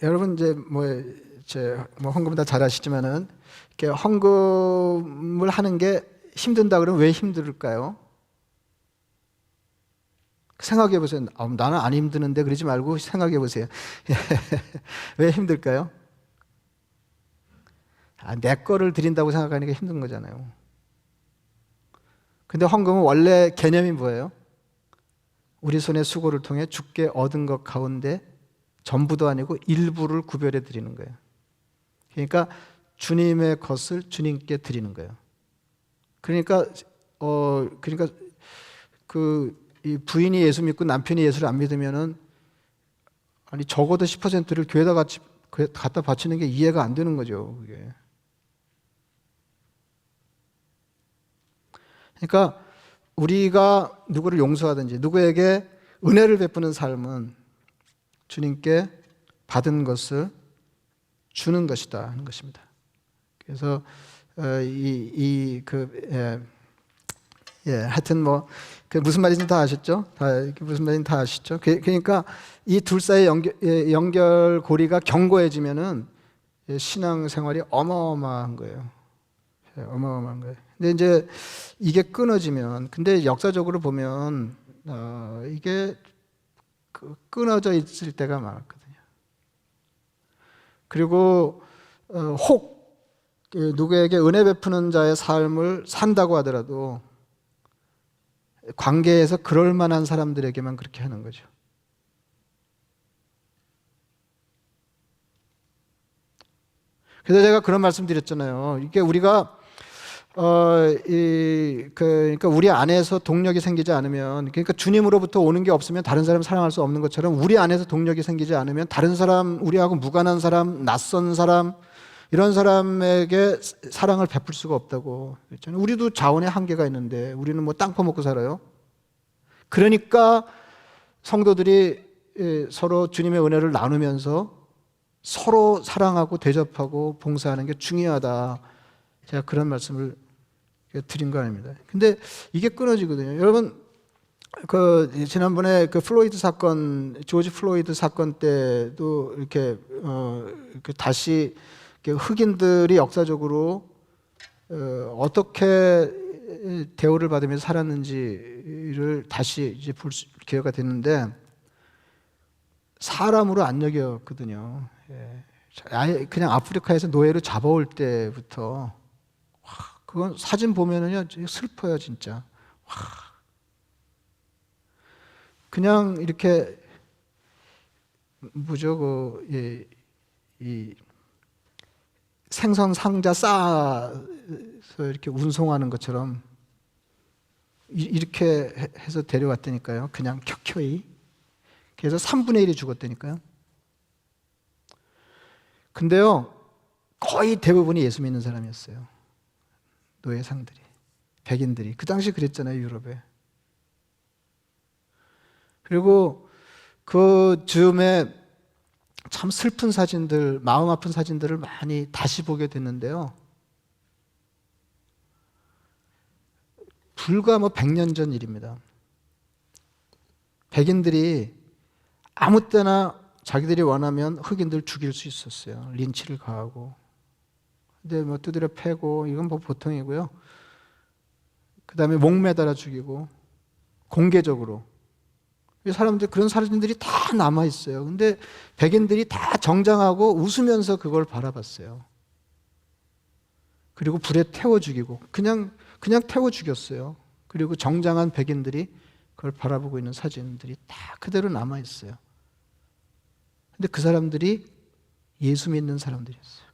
여러분 이제 뭐 헌금 다 잘 아시지만은 이렇게 헌금을 하는 게 힘든다 그러면 왜 힘들까요? 생각해 보세요. 나는 안 힘드는데 그러지 말고 생각해 보세요. 왜 힘들까요? 내 거를 드린다고 생각하니까 힘든 거잖아요. 근데 헌금은 원래 개념이 뭐예요? 우리 손의 수고를 통해 주께 얻은 것 가운데 전부도 아니고 일부를 구별해 드리는 거예요. 그러니까 주님의 것을 주님께 드리는 거예요. 그러니까 이 부인이 예수 믿고 남편이 예수를 안 믿으면은 아니 적어도 10%를 교회에다 갖다 바치는 게 이해가 안 되는 거죠. 그게. 그러니까 우리가 누구를 용서하든지 누구에게 은혜를 베푸는 삶은 주님께 받은 것을 주는 것이다 하는 것입니다. 그래서 하여튼 뭐 그 무슨 말인지 다 아셨죠? 무슨 말인지 다 아시죠? 그러니까 이 둘 사이의 연결고리가 견고해지면은 신앙 생활이 어마어마한 거예요. 어마어마한 거예요. 근데 이제 이게 끊어지면, 근데 역사적으로 보면 이게 끊어져 있을 때가 많았거든요. 그리고 혹 누구에게 은혜 베푸는 자의 삶을 산다고 하더라도 관계에서 그럴 만한 사람들에게만 그렇게 하는 거죠. 그래서 제가 그런 말씀 드렸잖아요. 이게 우리가 그러니까 우리 안에서 동력이 생기지 않으면, 그러니까 주님으로부터 오는 게 없으면 다른 사람 사랑할 수 없는 것처럼 우리 안에서 동력이 생기지 않으면 다른 사람, 우리하고 무관한 사람, 낯선 사람, 이런 사람에게 사랑을 베풀 수가 없다고 그랬잖아요. 우리도 자원의 한계가 있는데 우리는 뭐 땅 퍼먹고 살아요. 그러니까 성도들이 서로 주님의 은혜를 나누면서 서로 사랑하고 대접하고 봉사하는 게 중요하다. 제가 그런 말씀을 드린 거 아닙니다. 근데 이게 끊어지거든요. 여러분, 지난번에 플로이드 사건, 조지 플로이드 사건 때도 이렇게 다시 흑인들이 역사적으로 어떻게 대우를 받으면서 살았는지를 다시 이제 볼 기회가 됐는데 사람으로 안 여겼거든요. 아예 그냥 아프리카에서 노예로 잡아올 때부터 그건 사진 보면은요 슬퍼요 진짜. 그냥 이렇게 뭐죠 이 생선 상자 쌓아서 이렇게 운송하는 것처럼 이렇게 해서 데려왔다니까요. 그냥 켜켜이. 그래서 3분의 1이 죽었다니까요. 근데요, 거의 대부분이 예수 믿는 사람이었어요. 노예상들이, 백인들이. 그 당시 그랬잖아요, 유럽에. 그리고 그 즈음에 참 슬픈 사진들, 마음 아픈 사진들을 많이 다시 보게 됐는데요. 불과 100년 전 일입니다. 백인들이 아무 때나 자기들이 원하면 흑인들 죽일 수 있었어요. 린치를 가하고. 근데 두드려 패고, 이건 보통이고요. 그 다음에 목매달아 죽이고, 공개적으로. 그런 사람들이 다 남아있어요. 근데 백인들이 다 정장하고 웃으면서 그걸 바라봤어요. 그리고 불에 태워 죽이고, 그냥 태워 죽였어요. 그리고 정장한 백인들이 그걸 바라보고 있는 사진들이 다 그대로 남아있어요. 근데 그 사람들이 예수 믿는 사람들이었어요.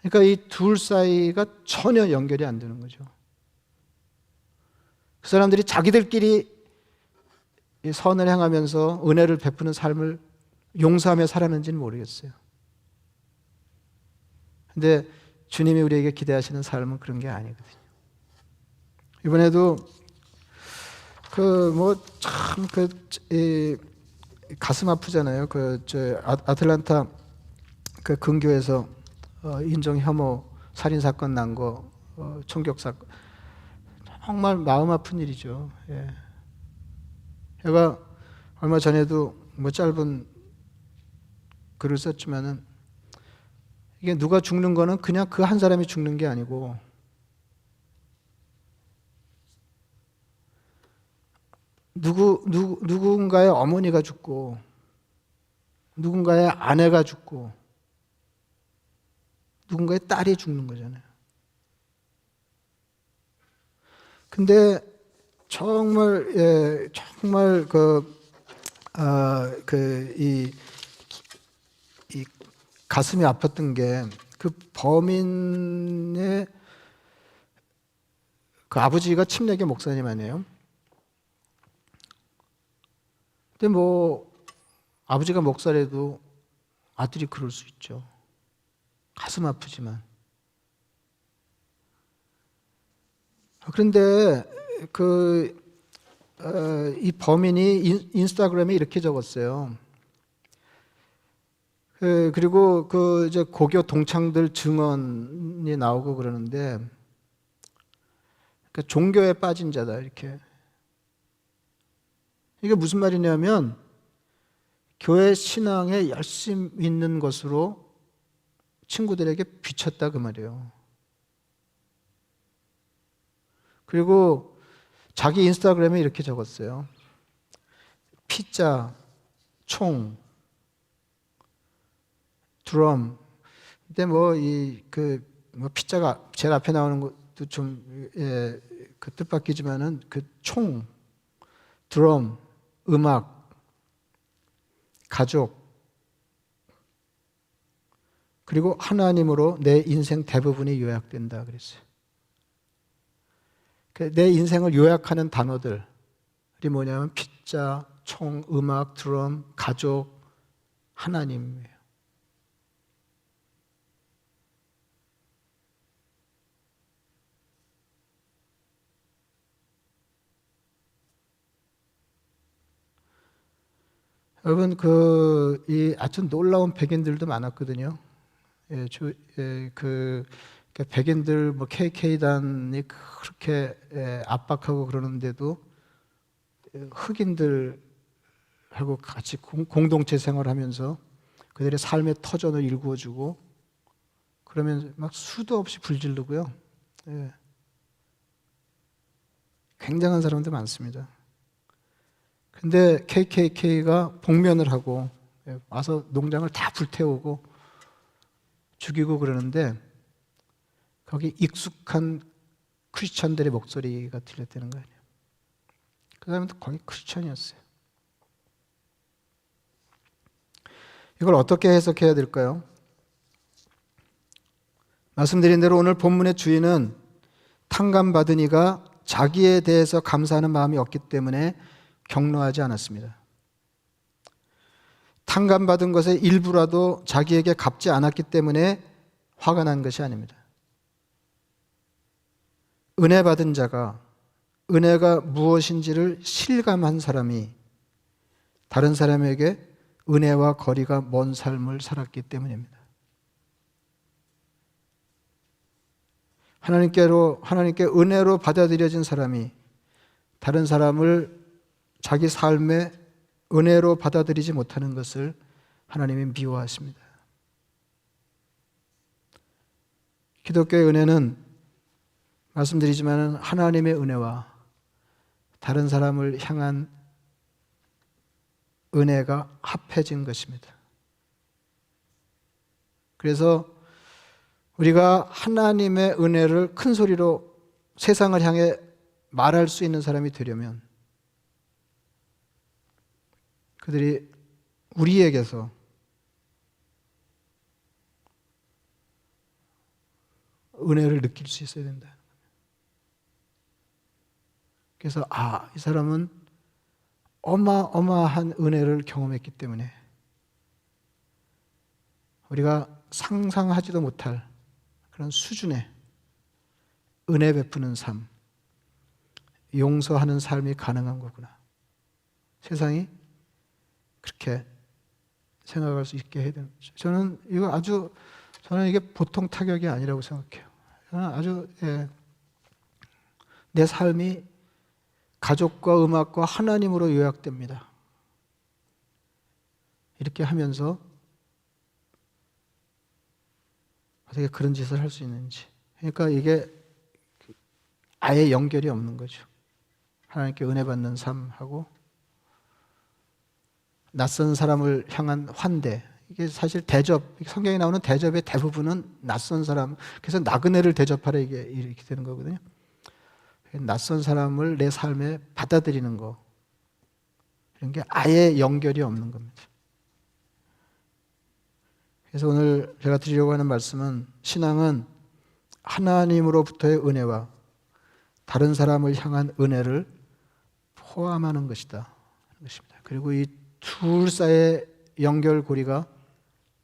그러니까 이 둘 사이가 전혀 연결이 안 되는 거죠. 그 사람들이 자기들끼리 선을 행하면서 은혜를 베푸는 삶을 용서하며 살았는지는 모르겠어요. 근데 주님이 우리에게 기대하시는 삶은 그런 게 아니거든요. 이번에도 가슴 아프잖아요. 아틀란타 근교에서 인종 혐오 살인 사건 난 거, 총격 사건. 정말 마음 아픈 일이죠. 예. 제가 얼마 전에도 짧은 글을 썼지만은 이게 누가 죽는 거는 그냥 그 한 사람이 죽는 게 아니고 누군가의 어머니가 죽고 누군가의 아내가 죽고 누군가의 딸이 죽는 거잖아요. 근데 정말 이 가슴이 아팠던 게 그 범인의 그 아버지가 침례교 목사님 아니에요? 근데 뭐 아버지가 목사라도 아들이 그럴 수 있죠. 가슴 아프지만. 그런데 이 범인이 인스타그램에 이렇게 적었어요. 그리고 이제 고교 동창들 증언이 나오고 그러는데, 그러니까 종교에 빠진 자다 이렇게. 이게 무슨 말이냐면 교회 신앙에 열심 있는 것으로 친구들에게 비쳤다 그 말이에요. 그리고 자기 인스타그램에 이렇게 적었어요. 피자, 총, 드럼. 근데 피자가 제일 앞에 나오는 것도 좀 그 뜻밖이지만은 그 총, 드럼, 음악, 가족, 그리고 하나님으로 내 인생 대부분이 요약된다 그랬어요. 내 인생을 요약하는 단어들이 뭐냐면 피자, 총, 음악, 드럼, 가족, 하나님이에요. 여러분 이 아주 놀라운 백인들도 많았거든요. 백인들 뭐 KK단이 그렇게 압박하고 그러는데도 흑인들하고 같이 공동체 생활하면서 그들의 삶의 터전을 일구어주고 그러면 막 수도 없이 불지르고요. 굉장한 사람들 많습니다. 근데 KKK가 복면을 하고 와서 농장을 다 불태우고 죽이고 그러는데 거기 익숙한 크리스천들의 목소리가 들렸다는 거예요. 그 사람도 거의 크리스천이었어요. 이걸 어떻게 해석해야 될까요? 말씀드린 대로 오늘 본문의 주인은 탕감받은 이가 자기에 대해서 감사하는 마음이 없기 때문에 격노하지 않았습니다. 탕감받은 것의 일부라도 자기에게 갚지 않았기 때문에 화가 난 것이 아닙니다. 은혜 받은 자가 은혜가 무엇인지를 실감한 사람이 다른 사람에게 은혜와 거리가 먼 삶을 살았기 때문입니다. 하나님께 은혜로 받아들여진 사람이 다른 사람을 자기 삶에 은혜로 받아들이지 못하는 것을 하나님이 미워하십니다. 기독교의 은혜는 말씀드리지만 하나님의 은혜와 다른 사람을 향한 은혜가 합해진 것입니다. 그래서 우리가 하나님의 은혜를 큰 소리로 세상을 향해 말할 수 있는 사람이 되려면 그들이 우리에게서 은혜를 느낄 수 있어야 된다. 그래서 이 사람은 어마어마한 은혜를 경험했기 때문에 우리가 상상하지도 못할 그런 수준의 은혜 베푸는 삶, 용서하는 삶이 가능한 거구나. 세상이 그렇게 생각할 수 있게 해야 되는 거죠. 저는 이게 보통 타격이 아니라고 생각해요. 저는 내 삶이 가족과 음악과 하나님으로 요약됩니다. 이렇게 하면서 어떻게 그런 짓을 할 수 있는지. 그러니까 이게 아예 연결이 없는 거죠. 하나님께 은혜 받는 삶하고 낯선 사람을 향한 환대. 이게 사실 대접, 성경에 나오는 대접의 대부분은 낯선 사람, 그래서 나그네를 대접하라 이렇게 되는 거거든요. 낯선 사람을 내 삶에 받아들이는 거, 이런 게 아예 연결이 없는 겁니다. 그래서 오늘 제가 드리려고 하는 말씀은 신앙은 하나님으로부터의 은혜와 다른 사람을 향한 은혜를 포함하는 것이다 것입니다. 그리고 이 둘 사이의 연결고리가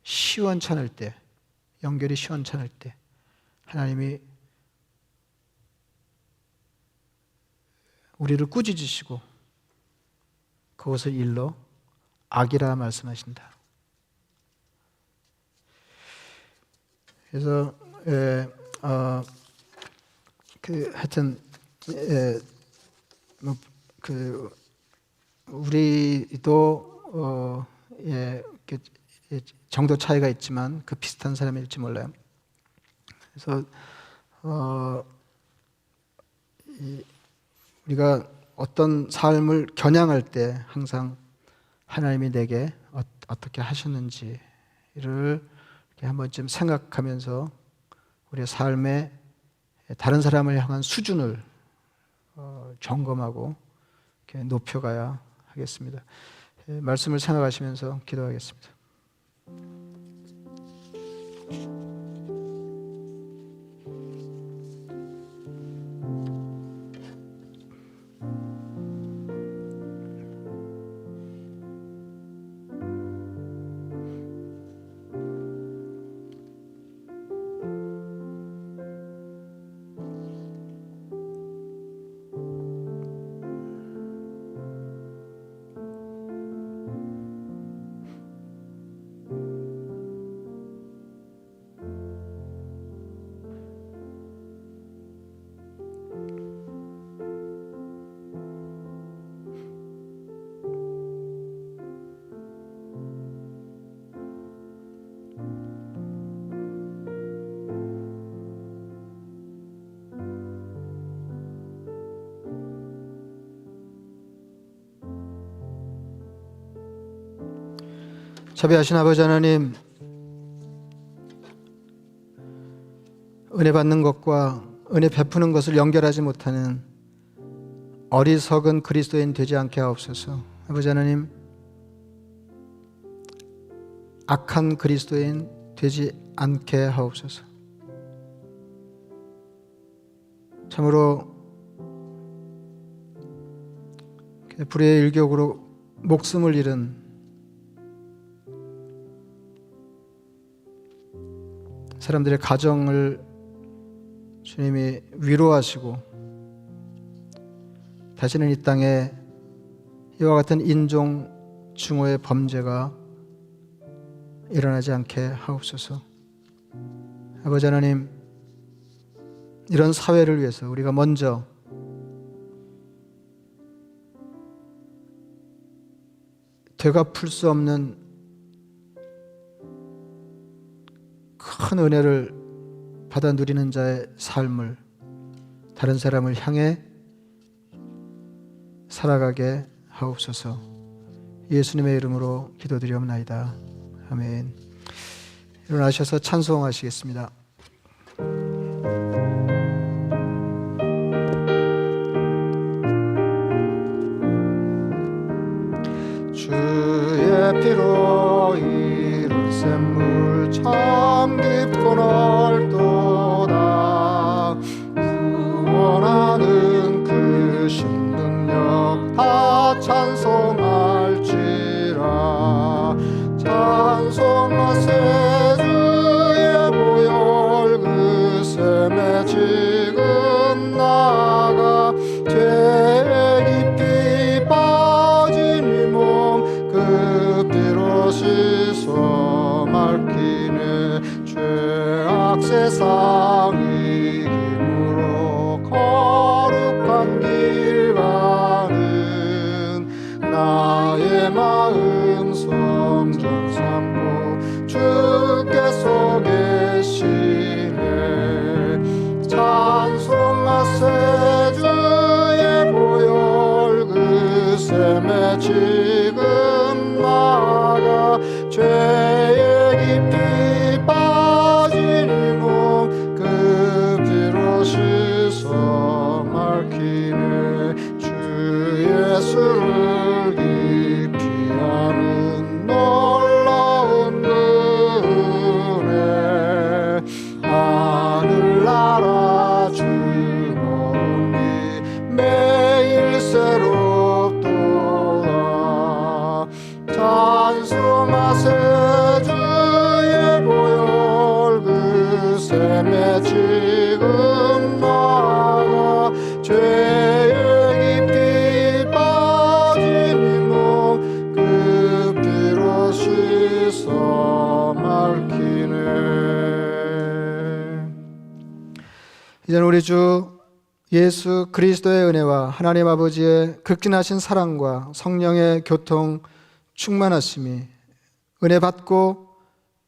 시원찮을 때, 연결이 시원찮을 때 하나님이 우리를 꾸짖으시고 그것을 일러 악이라 말씀하신다. 그래서 하여튼 우리도 정도 차이가 있지만 그 비슷한 사람일지 몰라요. 그래서 우리가 어떤 삶을 겨냥할 때 항상 하나님이 내게 어떻게 하셨는지를 이렇게 한 번쯤 생각하면서 우리의 삶의 다른 사람을 향한 수준을 점검하고 이렇게 높여가야 하겠습니다. 말씀을 생각하시면서 기도하겠습니다. 자비하신 아버지 하나님, 은혜 받는 것과 은혜 베푸는 것을 연결하지 못하는 어리석은 그리스도인 되지 않게 하옵소서. 아버지 하나님, 악한 그리스도인 되지 않게 하옵소서. 참으로 불의의 일격으로 목숨을 잃은 사람들의 가정을 주님이 위로하시고 다시는 이 땅에 이와 같은 인종 증오의 범죄가 일어나지 않게 하옵소서. 아버지 하나님, 이런 사회를 위해서 우리가 먼저 되갚을 수 없는 큰 은혜를 받아 누리는 자의 삶을 다른 사람을 향해 살아가게 하옵소서. 예수님의 이름으로 기도드리옵나이다. 아멘. 일어나셔서 찬송하시겠습니다. 주의 피로 이룬 샘물 참 깊고 넓도다. 구원하는 그 신능력 다 찬송할지라. 찬송하세 주의 보혈 그 샘에 지금 나가 죄 깊이 빠진 이 몸 그 피로 씻어 맑히네. 죄악 세상 이김으로 거룩한 길 가는 나의 마음 성전 삼고 주께서 계시네. 찬송하세 주의 보혈 그 샘에 지금 나가 죄에 깊이 빠진 이 몸 그 피로 씻어 맑히네. 주 예수를 깊이 아는 놀라운 은혜 하늘나라 즐거움이 매일 새롭도다. 이제는 우리 주 예수 그리스도의 은혜와 하나님 아버지의 극진하신 사랑과 성령의 교통 충만하심이 은혜 받고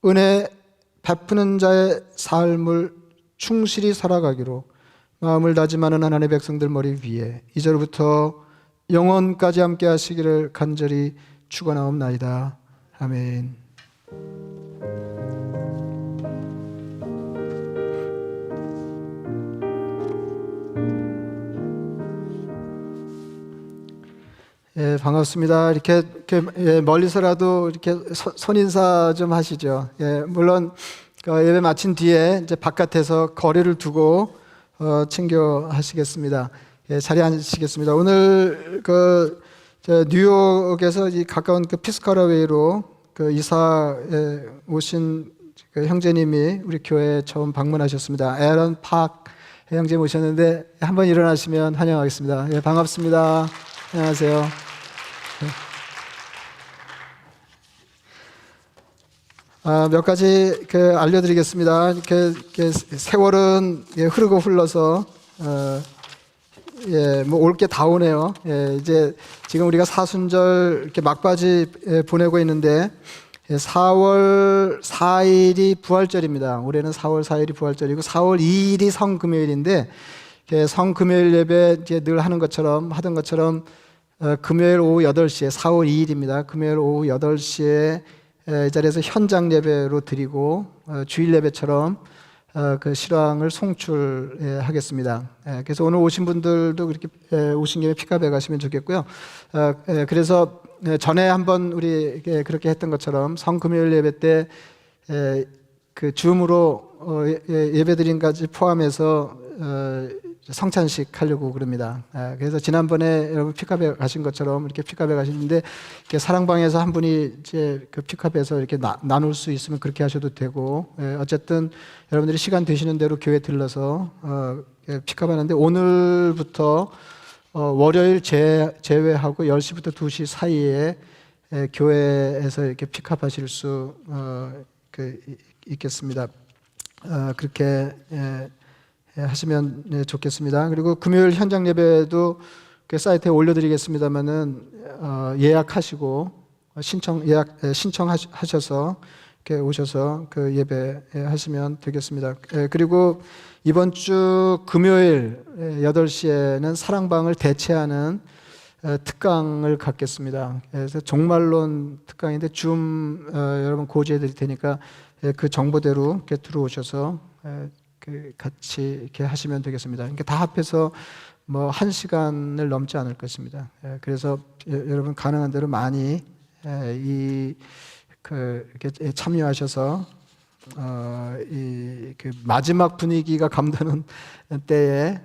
은혜 베푸는 자의 삶을 충실히 살아가기로 마음을 다짐하는 하나님의 백성들 머리 위에 이제로부터 영원까지 함께 하시기를 간절히 축원하옵나이다. 아멘. 예, 반갑습니다. 이렇게 멀리서라도 이렇게 손인사 좀 하시죠. 예, 물론 예배 마친 뒤에 이제 바깥에서 거리를 두고 친교 하시겠습니다. 예, 자리에 앉으시겠습니다. 오늘 뉴욕에서 이 가까운 피스카라웨이로 이사에 오신 형제님이 우리 교회에 처음 방문하셨습니다. 에런 팍 형제 모셨는데 한번 일어나시면 환영하겠습니다. 예, 반갑습니다. 안녕하세요. 몇 가지 알려드리겠습니다. 세월은 흐르고 흘러서 뭐 올 게 다 오네요. 이제 지금 우리가 사순절 이렇게 막바지 보내고 있는데 4월 4일이 부활절입니다. 올해는 4월 4일이 부활절이고 4월 2일이 성금요일인데 성금요일 예배 이제 늘 하던 것처럼 금요일 오후 8시에 4월 2일입니다. 금요일 오후 8시에 이 자리에서 현장 예배로 드리고 주일 예배처럼 그 실황을 송출하겠습니다. 그래서 오늘 오신 분들도 그렇게 오신 김에 피카배 가시면 좋겠고요. 그래서 전에 한번 우리 그렇게 했던 것처럼 성금요일 예배 때 그 줌으로 예배드림까지 포함해서 성찬식 하려고 그럽니다. 그래서 지난번에 여러분 피카배 가신 것처럼 이렇게 피카배 가시는데 이렇게 사랑방에서 한 분이 이제 그 피카배에서 이렇게 나눌 수 있으면 그렇게 하셔도 되고, 어쨌든 여러분들이 시간 되시는 대로 교회 들러서 피카배 하는데 오늘부터 월요일 제외하고 10시부터 2시 사이에 교회에서 이렇게 픽업하실 수 있겠습니다. 그렇게 하시면 좋겠습니다. 그리고 금요일 현장 예배도 그 사이트에 올려드리겠습니다만은 예약하시고 신청하셔서 이렇게 오셔서 그 예배 하시면 되겠습니다. 그리고 이번 주 금요일 8시에는 사랑방을 대체하는 특강을 갖겠습니다. 그래서 종말론 특강인데 여러분 고지해 드릴 테니까 그 정보대로 이렇게 들어오셔서 같이 이렇게 하시면 되겠습니다. 그러니까 다 합해서 뭐 1시간을 넘지 않을 것입니다. 그래서 여러분 가능한 대로 많이 이렇게 참여하셔서 그 마지막 분위기가 감도는 때에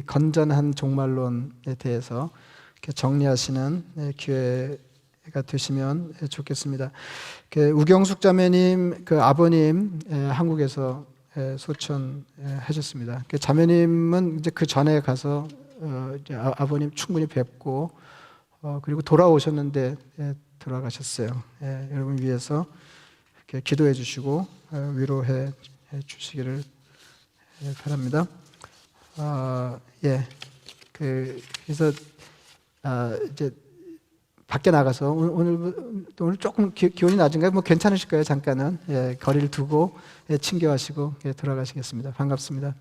건전한 종말론에 대해서 이렇게 정리하시는 기회가 되시면 좋겠습니다. 우경숙 자매님 그 아버님 한국에서 소천하셨습니다. 자매님은 이제 그 전에 가서 이제 아버님 충분히 뵙고 그리고 돌아오셨는데 돌아가셨어요. 여러분 위해서 이렇게 기도해 주시고 위로해 주시기를 바랍니다. 그래서 이제 밖에 나가서 오늘 조금 기온이 낮은가요? 뭐 괜찮으실 거예요. 잠깐은 거리를 두고 친교하시고 돌아가시겠습니다. 반갑습니다.